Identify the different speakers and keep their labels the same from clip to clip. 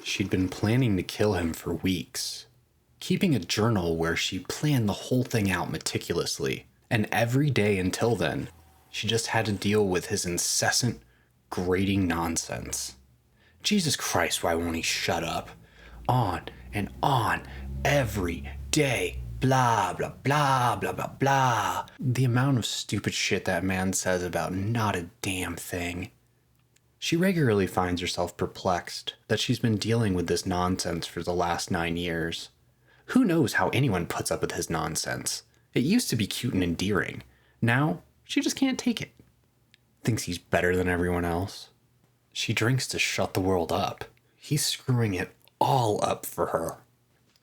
Speaker 1: She'd been planning to kill him for weeks, keeping a journal where she planned the whole thing out meticulously, and every day until then, she just had to deal with his incessant, grating nonsense. Jesus Christ, why won't he shut up? On and on, every day, blah, blah, blah, blah, blah, blah. The amount of stupid shit that man says about not a damn thing. She regularly finds herself perplexed that she's been dealing with this nonsense for the last 9 years. Who knows how anyone puts up with his nonsense? It used to be cute and endearing. Now, she just can't take it. Thinks he's better than everyone else. She drinks to shut the world up. He's screwing it all up for her.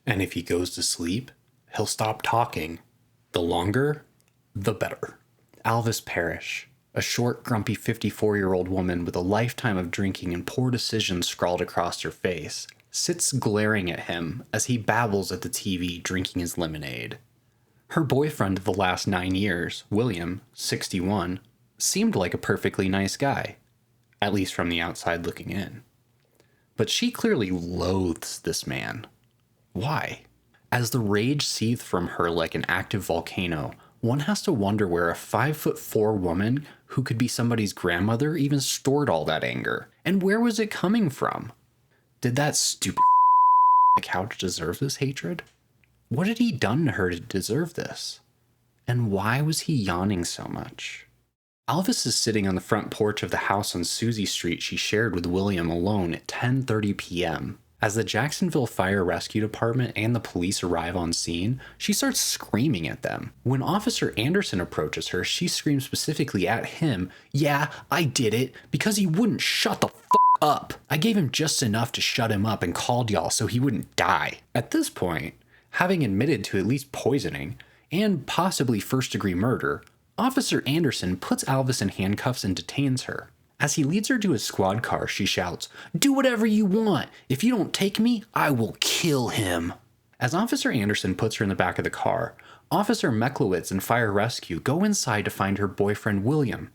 Speaker 1: And if he goes to sleep, he'll stop talking. The longer, the better. Alvis Parrish, a short, grumpy 54-year-old woman with a lifetime of drinking and poor decisions scrawled across her face, sits glaring at him as he babbles at the TV drinking his lemonade. Her boyfriend of the last 9 years, William, 61, seemed like a perfectly nice guy, at least from the outside looking in. But she clearly loathes this man. Why? As the rage seethed from her like an active volcano, one has to wonder where a 5'4" woman who could be somebody's grandmother even stored all that anger. And where was it coming from? Did that stupid on the couch deserve this hatred? What had he done to her to deserve this? And why was he yawning so much? Alvis is sitting on the front porch of the house on Susie Street she shared with William alone at 10:30 p.m. As the Jacksonville Fire Rescue Department and the police arrive on scene, she starts screaming at them. When Officer Anderson approaches her, she screams specifically at him, "Yeah, I did it, because he wouldn't shut the f*** up. I gave him just enough to shut him up and called y'all so he wouldn't die." At this point, having admitted to at least poisoning, and possibly first-degree murder, Officer Anderson puts Alvis in handcuffs and detains her. As he leads her to his squad car, she shouts, "Do whatever you want. If you don't take me, I will kill him." As Officer Anderson puts her in the back of the car, Officer Meklowitz and Fire Rescue go inside to find her boyfriend William,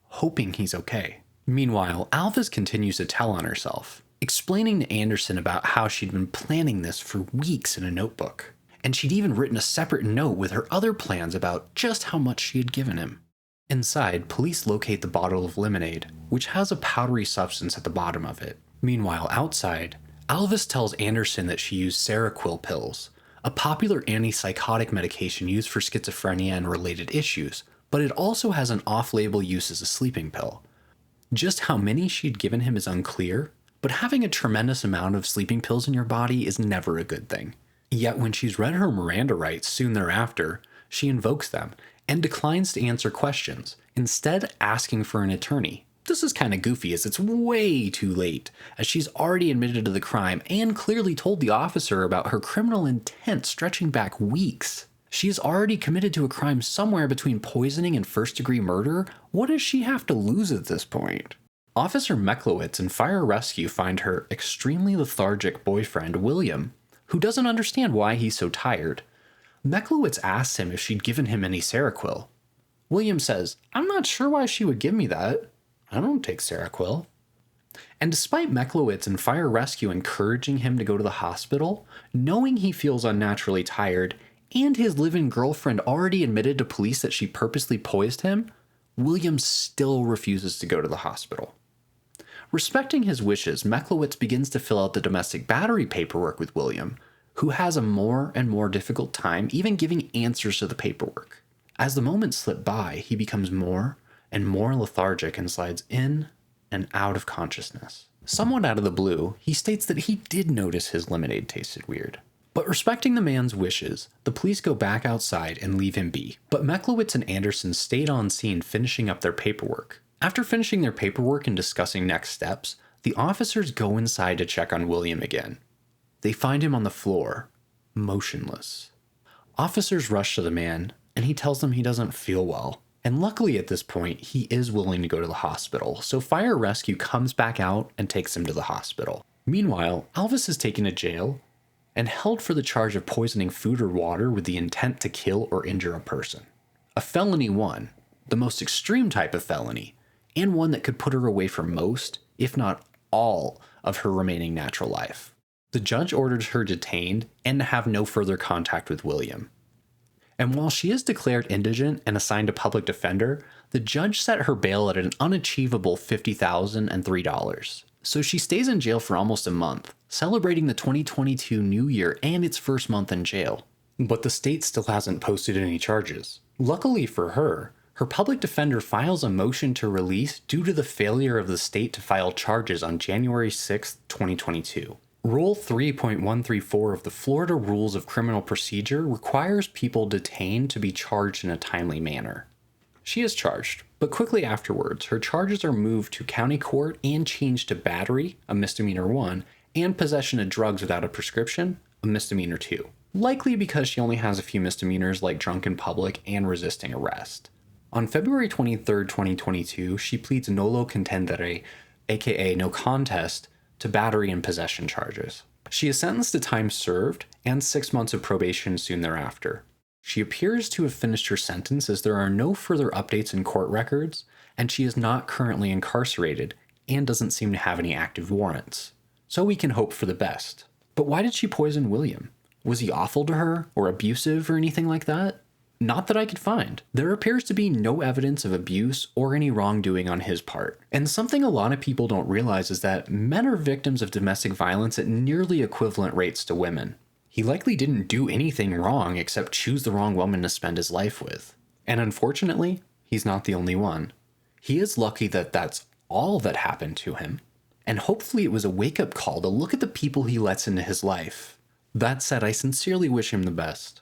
Speaker 1: hoping he's okay. Meanwhile, Alvis continues to tell on herself, explaining to Anderson about how she'd been planning this for weeks in a notebook. And she'd even written a separate note with her other plans about just how much she had given him. Inside, police locate the bottle of lemonade, which has a powdery substance at the bottom of it. Meanwhile, outside, Alvis tells Anderson that she used Seroquel pills, a popular antipsychotic medication used for schizophrenia and related issues, but it also has an off-label use as a sleeping pill. Just how many she'd given him is unclear, but having a tremendous amount of sleeping pills in your body is never a good thing. Yet when she's read her Miranda rights soon thereafter, she invokes them and declines to answer questions, instead asking for an attorney. This is kind of goofy as it's way too late, as she's already admitted to the crime and clearly told the officer about her criminal intent stretching back weeks. She's already committed to a crime somewhere between poisoning and first-degree murder. What does she have to lose at this point? Officer Meklowitz and Fire Rescue find her extremely lethargic boyfriend, William, who doesn't understand why he's so tired. Meklowitz asks him if she'd given him any Seroquel. William says, "I'm not sure why she would give me that. I don't take Seroquel." And despite Meklowitz and Fire Rescue encouraging him to go to the hospital, knowing he feels unnaturally tired, and his live-in girlfriend already admitted to police that she purposely poisoned him, William still refuses to go to the hospital. Respecting his wishes, Meklowitz begins to fill out the domestic battery paperwork with William, who has a more and more difficult time even giving answers to the paperwork. As the moments slip by, he becomes more and more lethargic and slides in and out of consciousness. Somewhat out of the blue, he states that he did notice his lemonade tasted weird. But respecting the man's wishes, the police go back outside and leave him be. But Meklowitz and Anderson stayed on scene finishing up their paperwork. After finishing their paperwork and discussing next steps, the officers go inside to check on William again. They find him on the floor, motionless. Officers rush to the man, and he tells them he doesn't feel well. And luckily at this point, he is willing to go to the hospital, so Fire Rescue comes back out and takes him to the hospital. Meanwhile, Alvis is taken to jail and held for the charge of poisoning food or water with the intent to kill or injure a person. A felony 1, the most extreme type of felony, and one that could put her away for most, if not all, of her remaining natural life. The judge orders her detained and to have no further contact with William. And while she is declared indigent and assigned a public defender, the judge set her bail at an unachievable $50,003. So she stays in jail for almost a month, celebrating the 2022 New Year and its first month in jail. But the state still hasn't posted any charges. Luckily for her, her public defender files a motion to release due to the failure of the state to file charges on January 6, 2022. Rule 3.134 of the Florida Rules of Criminal Procedure requires people detained to be charged in a timely manner. She is charged, but quickly afterwards, her charges are moved to county court and changed to battery, a misdemeanor 1, and possession of drugs without a prescription, a misdemeanor 2. Likely because she only has a few misdemeanors like drunk in public and resisting arrest. On February 23, 2022, she pleads nolo contendere, aka no contest, to battery and possession charges. She is sentenced to time served and 6 months of probation soon thereafter. She appears to have finished her sentence as there are no further updates in court records, and she is not currently incarcerated and doesn't seem to have any active warrants. So we can hope for the best. But why did she poison William? Was he awful to her or abusive or anything like that? Not that I could find. There appears to be no evidence of abuse or any wrongdoing on his part. And something a lot of people don't realize is that men are victims of domestic violence at nearly equivalent rates to women. He likely didn't do anything wrong except choose the wrong woman to spend his life with. And unfortunately, he's not the only one. He is lucky that that's all that happened to him. And hopefully it was a wake-up call to look at the people he lets into his life. That said, I sincerely wish him the best.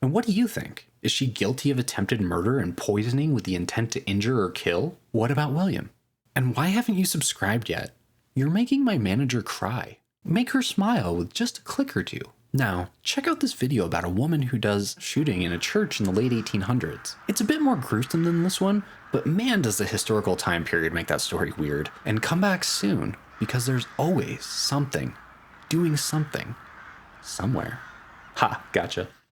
Speaker 1: And what do you think? Is she guilty of attempted murder and poisoning with the intent to injure or kill? What about William? And why haven't you subscribed yet? You're making my manager cry. Make her smile with just a click or two. Now, check out this video about a woman who does shooting in a church in the late 1800s. It's a bit more gruesome than this one, but man does the historical time period make that story weird. And come back soon, because there's always something, doing something, somewhere. Ha, gotcha.